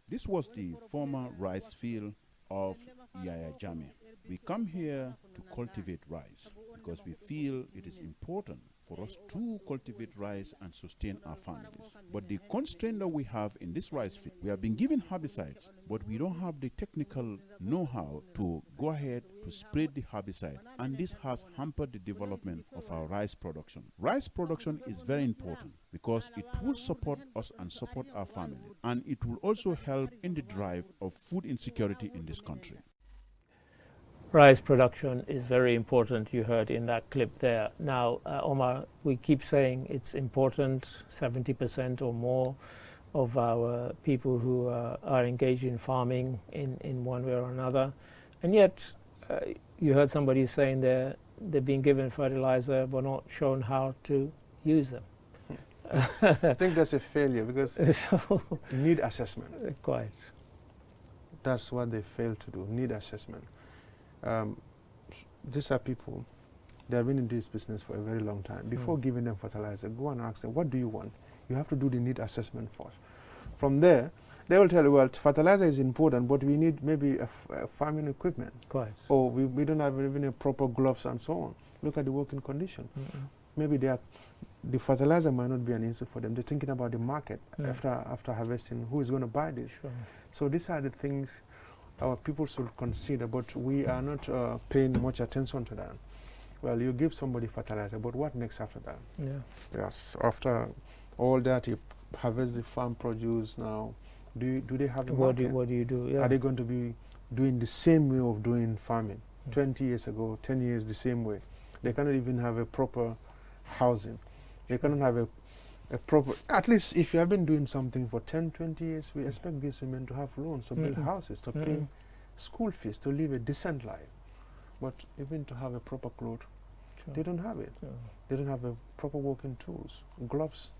This was the former rice field of Yaya Jammeh. We come here to cultivate rice because we feel it is important for us to cultivate rice and sustain our families. But the constraint that we have in this rice field, we have been given herbicides, but we don't have the technical know-how to go ahead to spread the herbicide, and this has hampered the development of our rice production. Rice production is very important because it will support us and support our family, and it will also help in the drive of food insecurity in this country. Rice production is very important, you heard in that clip there. Now, Omar, we keep saying it's important, 70% or more of our people who are engaged in farming in one way or another. And yet, you heard somebody saying they're being given fertilizer but not shown how to use them. I think that's a failure because need assessment. Quite. That's what they fail to do, need assessment. These are people, they have been in this business for a very long time. Before giving them fertilizer, go and ask them, what do you want? You have to do the need assessment first. From there, they will tell you, well, fertilizer is important, but we need maybe a farming equipment. Quite. Or we don't have even a proper gloves and so on. Look at the working condition. Maybe the fertilizer might not be an issue for them. They're thinking about the market after harvesting, who is going to buy this. Sure. So these are the things our people should consider, but we are not paying much attention to that. Well, you give somebody fertilizer, but what next after that? Yeah. Yes, after all that, you harvest the farm produce now. Do they have a market? What do you do? Yeah. Are they going to be doing the same way of doing farming? 20 years ago, 10 years the same way. They cannot even have a proper housing. They cannot have a proper, at least if you have been doing something for 10, 20 years, we expect these women to have loans, to build houses, to pay school fees, to live a decent life. But even to have a proper clothes, they don't have it. They don't have a proper working tools, gloves.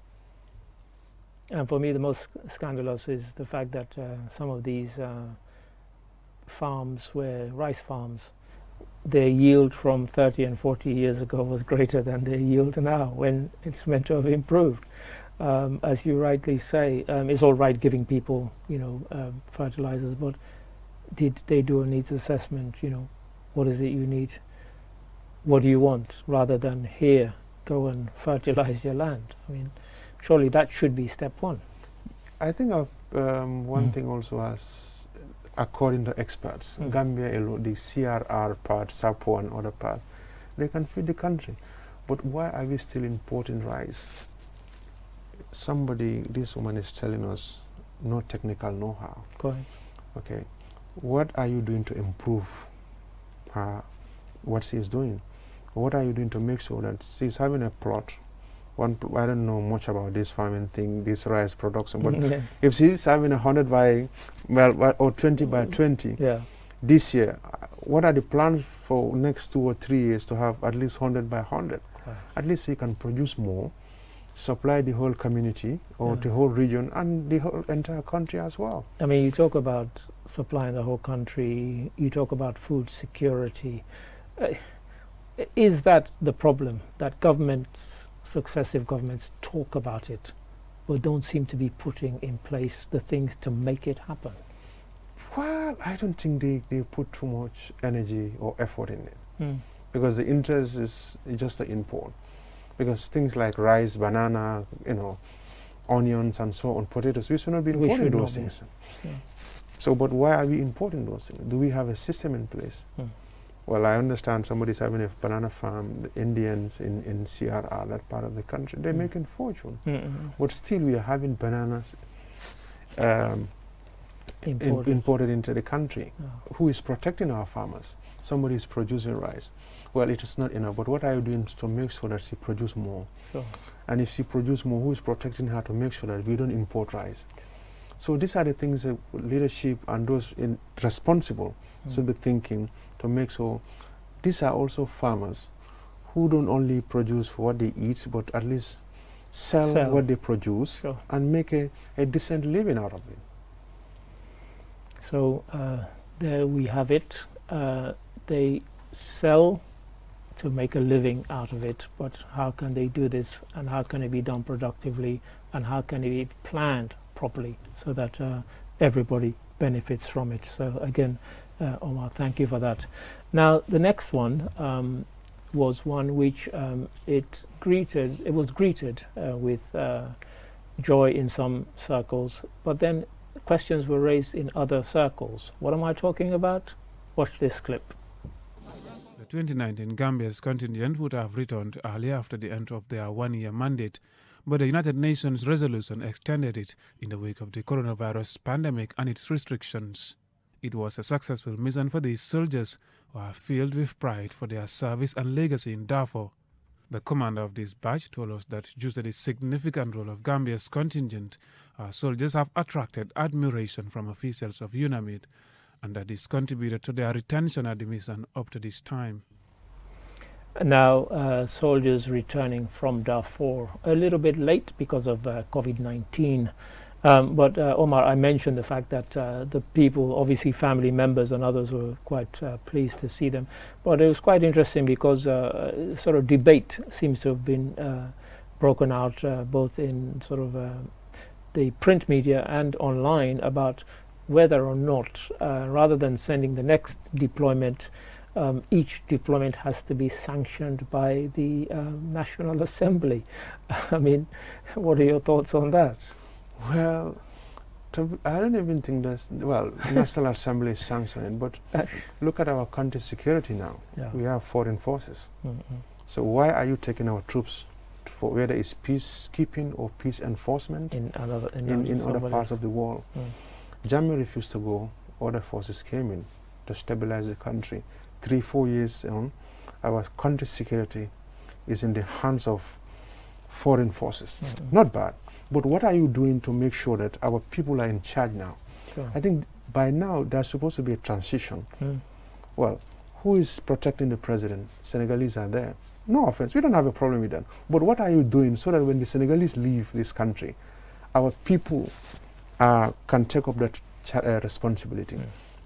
And for me, the most scandalous is the fact that some of these farms, rice farms, their yield from 30 and 40 years ago was greater than their yield now, when it's meant to have improved. As you rightly say, it's all right giving people, fertilizers, but did they do a needs assessment? What is it you need? What do you want? Rather than here, go and fertilize your land. I mean, surely that should be step one. I think one thing also has, according to experts, Gambia, the CRR part, SAPO and other part, they can feed the country. But why are we still importing rice? This woman is telling us no technical know-how. Correct. Okay. What are you doing to improve what she's doing? What are you doing to make sure that she's having a plot? I don't know much about this farming thing, this rice production, but if she's having 100 by, or 20 by 20 this year, what are the plans for next 2 or 3 years to have at least 100 by 100? At least she can produce more, supply the whole community or the whole region and the whole entire country as well. I mean, you talk about supplying the whole country, you talk about food security. Is that the problem, that governments successive governments talk about it, but don't seem to be putting in place the things to make it happen? Well, I don't think they put too much energy or effort in it. Mm. Because the interest is just the import. Because things like rice, banana, onions and so on, potatoes, we should not be importing those things. Yeah. So, but why are we importing those things? Do we have a system in place? Mm. Well, I understand somebody's having a banana farm, the Indians in CRR, that part of the country, they're making fortune. But still we are having bananas imported into the country. Oh. Who is protecting our farmers? Somebody is producing rice. Well, it is not enough, but what are you doing to make sure that she produce more? Sure. And if she produce more, who is protecting her to make sure that we don't import rice? So these are the things that leadership and those responsible should be thinking to make sure these are also farmers who don't only produce for what they eat, but at least sell what they produce and make a decent living out of it. So there we have it. They sell to make a living out of it, but how can they do this, and how can it be done productively, and how can it be planned properly so that everybody benefits from it? So again, Omar, thank you for that. Now the next one was one which it was greeted with joy in some circles, but then questions were raised in other circles. What am I talking about? Watch this clip. The 2019 Gambia's contingent would have returned earlier after the end of their one-year mandate, but the United Nations resolution extended it in the wake of the coronavirus pandemic and its restrictions. It was a successful mission for these soldiers who are filled with pride for their service and legacy in Darfur. The commander of this batch told us that due to the significant role of Gambia's contingent, our soldiers have attracted admiration from officials of UNAMID, and that this contributed to their retention at the mission up to this time. Now, soldiers returning from Darfur, a little bit late because of COVID-19. But Omar, I mentioned the fact that the people, obviously family members and others, were quite pleased to see them. But it was quite interesting because sort of debate seems to have been broken out both in sort of the print media and online about whether or not, rather than sending the next deployment, each deployment has to be sanctioned by the National Assembly. I mean, what are your thoughts on that? Well, I don't even think that's, well, National Assembly is sanctioning, but look at our country's security now. Yeah. We have foreign forces. So why are you taking our troops for whether it's peacekeeping or peace enforcement in other parts of the world? Jammeh refused to go, other forces came in to stabilize the country. 3-4 years on, our country's security is in the hands of foreign forces. Not bad. But what are you doing to make sure that our people are in charge now? Sure. I think by now there's supposed to be a transition. Well, who is protecting the president? Senegalese are there. No offense, we don't have a problem with that. But what are you doing so that when the Senegalese leave this country, our people can take up that responsibility?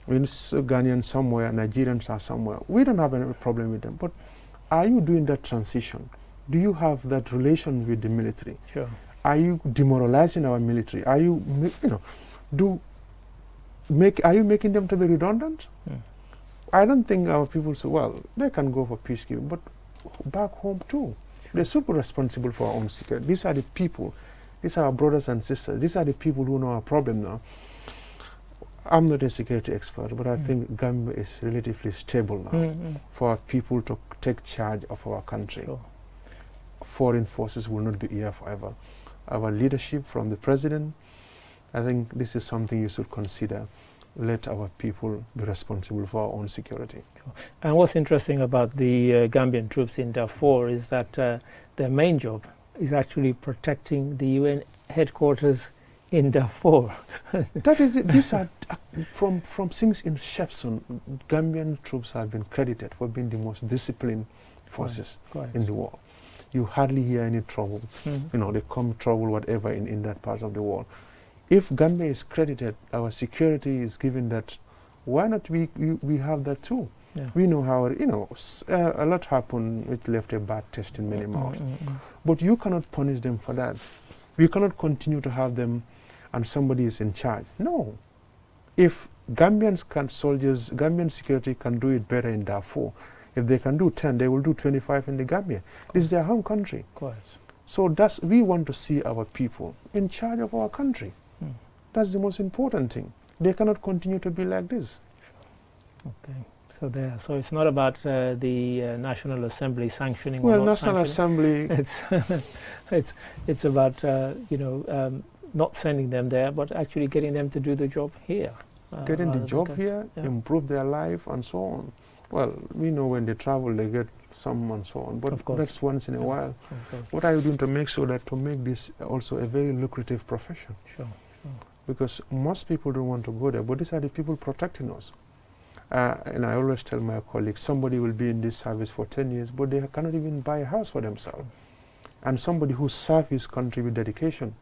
When Ghanaians somewhere, Nigerians are somewhere, we don't have any problem with them. But are you doing that transition? Do you have that relation with the military? Sure. Are you demoralizing our military? Are you, are you making them to be redundant? I don't think our people say, well, they can go for peacekeeping, but back home too. They're super responsible for our own security. These are the people, these are our brothers and sisters, these are the people who know our problem now. I'm not a security expert, but I think Gambia is relatively stable now for our people to take charge of our country. Sure. Foreign forces will not be here forever. Our leadership from the president, I think this is something you should consider. Let our people be responsible for our own security. And what's interesting about the Gambian troops in Darfur is that their main job is actually protecting the UN headquarters in Darfur. That is it. These are from since inception, Gambian troops have been credited for being the most disciplined forces in the world. You hardly hear any trouble. They come trouble whatever in that part of the world. If Gambia is credited, our security is given that, why not we have that too? Yeah. We know how, a lot happened which left a bad taste in many mouths. But you cannot punish them for that. We cannot continue to have them and somebody is in charge. No. If Gambian security can do it better in Darfur, if they can do 10, they will do 25 in the Gambia. This is their home country. Quite. So we want to see our people in charge of our country. That's the most important thing. They cannot continue to be like this. Okay. So it's not about the National Assembly sanctioning. Well, or not National sanctioning. Assembly. it's about not sending them there, but actually getting them to do the job here. Getting the job here, improve their life, and so on. Well, we know when they travel, they get some and so on, but that's once in a while. What are you doing to make sure that to make this also a very lucrative profession? Sure. Because most people don't want to go there, but these are the people protecting us. And I always tell my colleagues, somebody will be in this service for 10 years, but they cannot even buy a house for themselves. And somebody who serves his country with dedication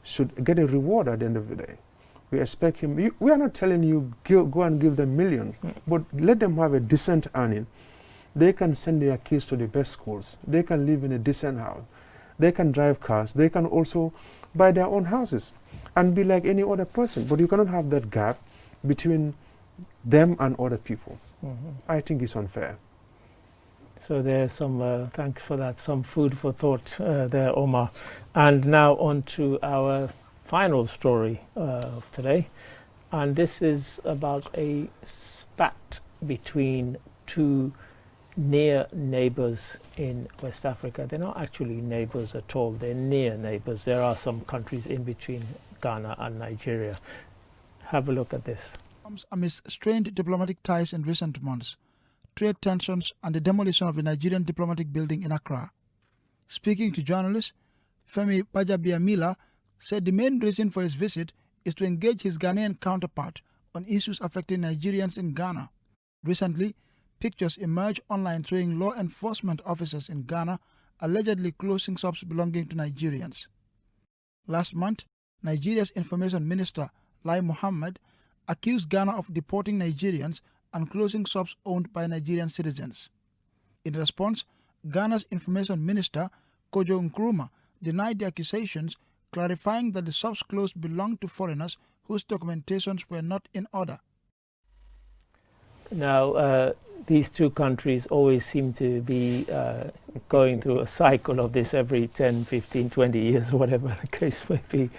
should get a reward at the end of the day. We expect him. We are not telling you go and give them millions, but let them have a decent earning. They can send their kids to the best schools. They can live in a decent house. They can drive cars. They can also buy their own houses and be like any other person. But you cannot have that gap between them and other people. I think it's unfair. So there's some, thanks for that, some food for thought there, Omar. And now on to our final story of today. And this is about a spat between two near neighbors in West Africa. They're not actually neighbors at all, they're near neighbors. There are some countries in between Ghana and Nigeria. Have a look at this. Amidst strained diplomatic ties in recent months, trade tensions and the demolition of the Nigerian diplomatic building in Accra. Speaking to journalists, Femi Bajabiamila said the main reason for his visit is to engage his Ghanaian counterpart on issues affecting Nigerians in Ghana. Recently, pictures emerged online showing law enforcement officers in Ghana allegedly closing shops belonging to Nigerians. Last month, Nigeria's Information Minister, Lai Mohammed, accused Ghana of deporting Nigerians and closing shops owned by Nigerian citizens. In response, Ghana's Information Minister, Kojo Nkrumah, denied the accusations, clarifying that the shops closed belonged to foreigners whose documentations were not in order. Now, these two countries always seem to be going through a cycle of this every 10, 15, 20 years, whatever the case may be.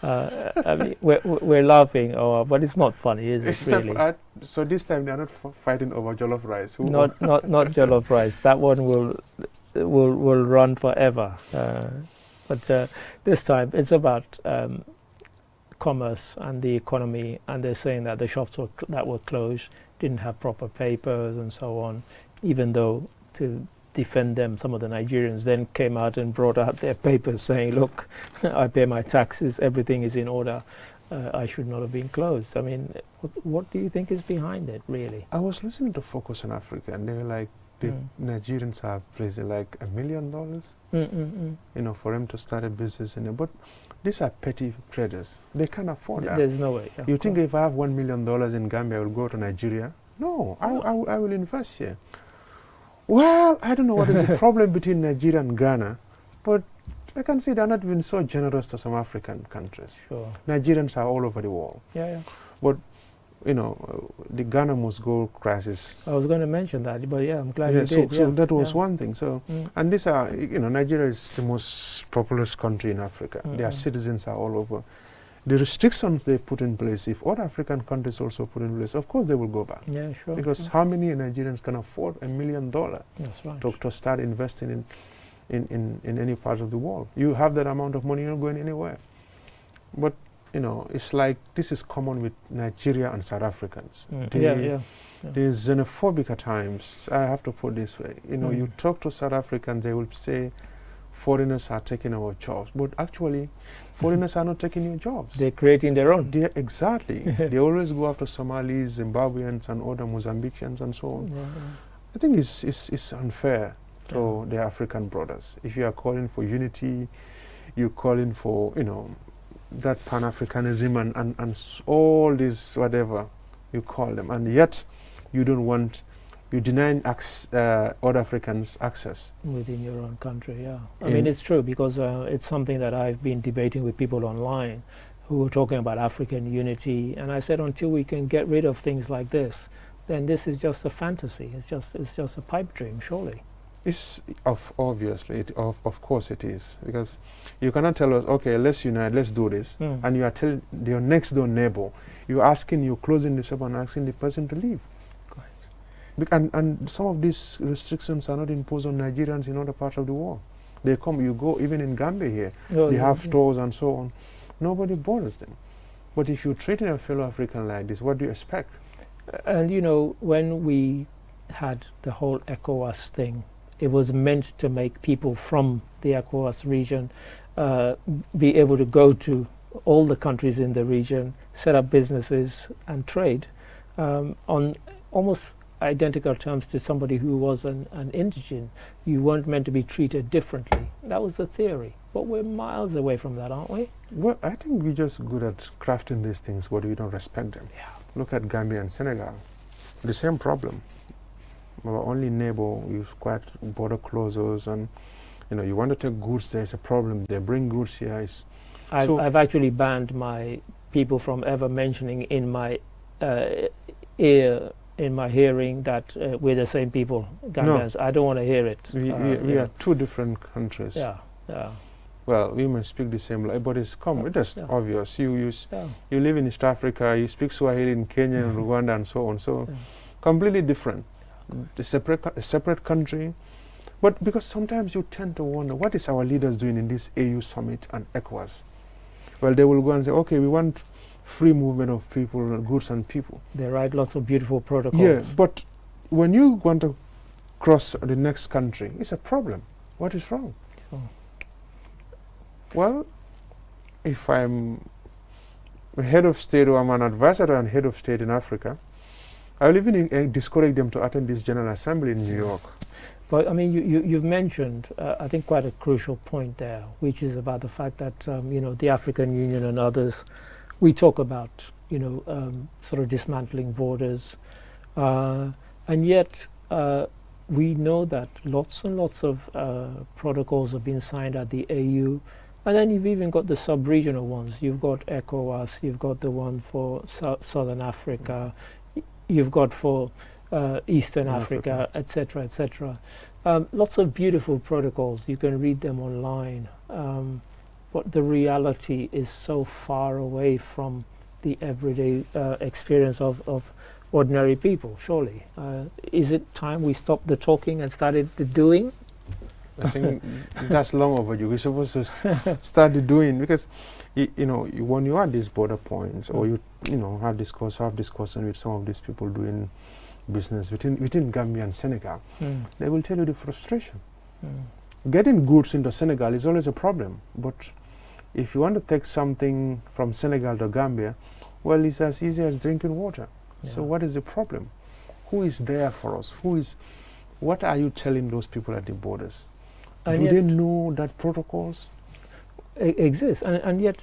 I mean, we're laughing, but it's not funny, is it, really? So this time they're not fighting over jollof rice? Not jollof rice. That one will run forever. But this time it's about commerce and the economy, and they're saying that the shops that were closed didn't have proper papers and so on, even though to defend them, some of the Nigerians then came out and brought out their papers saying, look, I pay my taxes, everything is in order, I should not have been closed. I mean, what do you think is behind it, really? I was listening to Focus on Africa, and they were like, the Nigerians are raising like $1 million, for them to start a business in it. But these are petty traders. They can't afford that. There's no way. You think if I have $1 million in Gambia, I will go to Nigeria? No, I will invest here. Well, I don't know what is the problem between Nigeria and Ghana, but I can see they're not even so generous to some African countries. Sure. Nigerians are all over the world. Yeah. But, the Ghana must go crisis. I was going to mention that, but yeah, I'm glad you did. So that was one thing. So, and these are, Nigeria is the most populous country in Africa. Their citizens are all over. The restrictions they put in place, if other African countries also put in place, of course they will go back. Yeah, sure. Because how many Nigerians can afford $1 million That's right. to start investing in any part of the world? You have that amount of money, you're not going anywhere. But, it's like this is common with Nigeria and South Africans. They're xenophobic at times. I have to put it this way. You talk to South Africans, they will say, foreigners are taking our jobs. But actually, foreigners are not taking your jobs. They're creating their own. Exactly. They always go after Somalis, Zimbabweans, and other Mozambicans and so on. I think it's unfair to the African brothers. If you are calling for unity, you're calling for, that Pan-Africanism and all this, whatever you call them, and yet you don't want you deny other Africans access. Within your own country, yeah. I mean, it's true, because it's something that I've been debating with people online who were talking about African unity, and I said, until we can get rid of things like this, then this is just a fantasy. It's just a pipe dream, surely. It's obviously, of course it is, because you cannot tell us, okay, let's unite, let's do this, and you are telling your next door neighbor, you're closing this up and asking the person to leave. And some of these restrictions are not imposed on Nigerians in other parts of the world. They come, you go, even in Gambia here, they have stores and so on. Nobody bothers them. But if you treat a fellow African like this, what do you expect? And you know, when we had the whole ECOWAS thing, it was meant to make people from the ECOWAS region be able to go to all the countries in the region, set up businesses and trade on almost identical terms to somebody who was an indigene. You weren't meant to be treated differently. That was the theory. But we're miles away from that, aren't we? Well, I think we're just good at crafting these things, but we don't respect them. Yeah. Look at Gambia and Senegal. The same problem. Our only neighbor is quite border closures, and you want to take goods, there's a problem. They bring goods here. I've actually banned my people from ever mentioning in my ear, in my hearing, that we're the same people, Gambians. No. I don't want to hear it. We are two different countries. Yeah, yeah. Well, we may speak the same language, but it's obvious. You live in East Africa, you speak Swahili in Kenya and Rwanda and so on. So completely different. A separate country. But because sometimes you tend to wonder, what is our leaders doing in this AU summit and ECOWAS? Well, they will go and say, okay, we want free movement of people, goods and people. They write lots of beautiful protocols. Yeah, but when you want to cross the next country, it's a problem. What is wrong? Oh. Well, if I'm a head of state or I'm an advisor and head of state in Africa, I will even discourage them to attend this General Assembly in New York. But I mean, you've mentioned, I think, quite a crucial point there, which is about the fact that the African Union and others, we talk about sort of dismantling borders, and yet we know that lots and lots of protocols have been signed at the AU, and then you've even got the sub-regional ones. You've got ECOWAS, you've got the one for Southern Africa, you've got for Eastern Africa, etc., etc. Lots of beautiful protocols. You can read them online, but the reality is so far away from the everyday experience of ordinary people. Surely, is it time we stopped the talking and started the doing? I think that's long overdue. We're supposed to start the doing, because when you are at these border points, or you have discussion with some of these people doing business within Gambia and Senegal, they will tell you the frustration. Getting goods into Senegal is always a problem, but if you want to take something from Senegal to Gambia, well, it's as easy as drinking water. Yeah. So what is the problem? Who is there for us? What are you telling those people at the borders? Do they know that protocols exist? And yet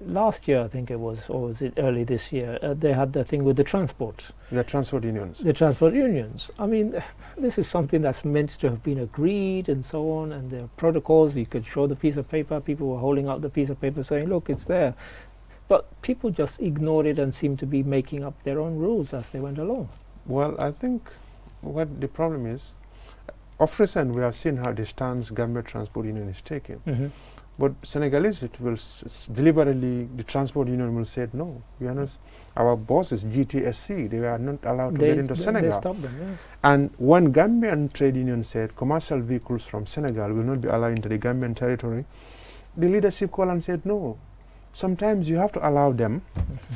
last year, I think it was, or was it early this year, they had the thing with the transport. The transport unions. The transport unions. I mean, this is something that's meant to have been agreed and so on, and there are protocols. You could show the piece of paper. People were holding out the piece of paper saying, look, it's there. But people just ignored it and seemed to be making up their own rules as they went along. Well, I think what the problem is, of recent we have seen how the stance Gambia Transport Union is taking. But Senegalese, it will deliberately, the transport union will say, no, we are not, our bosses, GTSC, they are not allowed to get into Senegal. They stopped them, yeah. And one Gambian trade union said commercial vehicles from Senegal will not be allowed into the Gambian territory. The leadership called and said, no, sometimes you have to allow them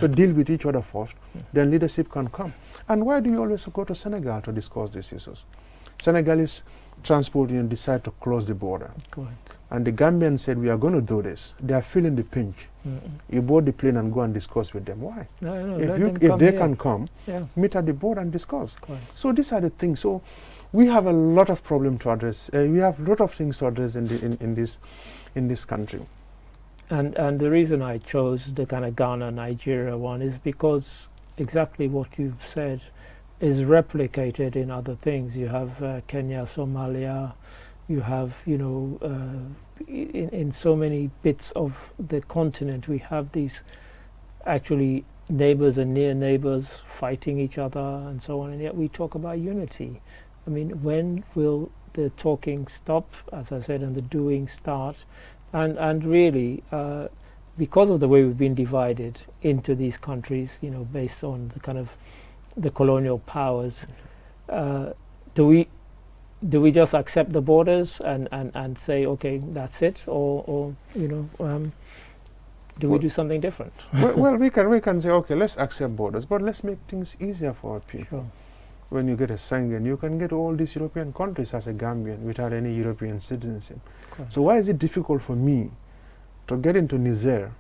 to deal with each other first, then leadership can come. And why do you always go to Senegal to discuss these issues? Senegalese transport union decided to close the border. Correct. And the Gambians said, we are going to do this. They are feeling the pinch. You board the plane and go and discuss with them. Why? No, if they can come, meet at the border and discuss. Correct. So these are the things. So we have a lot of problems to address. We have a lot of things to address in this country. And the reason I chose the kind of Ghana, Nigeria one is because exactly what you've said, is replicated in other things. You have Kenya, Somalia, you have, in so many bits of the continent, we have these actually neighbors and near neighbors fighting each other and so on, and yet we talk about unity. I mean, when will the talking stop, as I said, and the doing start? And really, because of the way we've been divided into these countries, based on the kind of the colonial powers, do we just accept the borders and say, okay, that's it, or do we do something different? well, we can say, okay, let's accept borders, but let's make things easier for our people. Sure. When you get a Schengen, you can get all these European countries as a Gambian without any European citizenship. So why is it difficult for me to get into Niger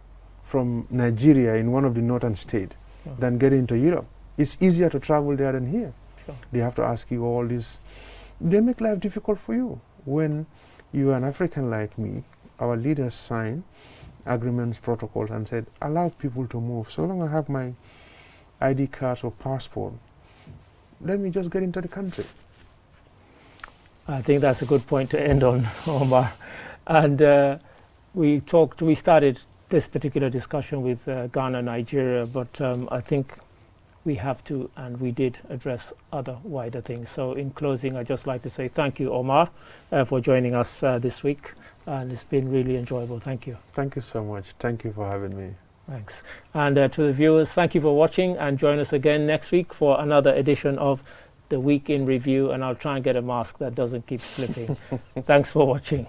from Nigeria in one of the northern states than get into Europe? It's easier to travel there than here. Sure. They have to ask you all this. They make life difficult for you. When you are an African like me, our leaders sign agreements, protocols, and said, allow people to move. So long I have my ID cards or passport, let me just get into the country. I think that's a good point to end on, Omar. And we started this particular discussion with Ghana, Nigeria, but I think we have to, and we did address other wider things. So in closing, I'd just like to say thank you, Omar, for joining us this week. And it's been really enjoyable. Thank you. Thank you so much. Thank you for having me. Thanks. And to the viewers, thank you for watching, and join us again next week for another edition of The Week in Review, and I'll try and get a mask that doesn't keep slipping. Thanks for watching.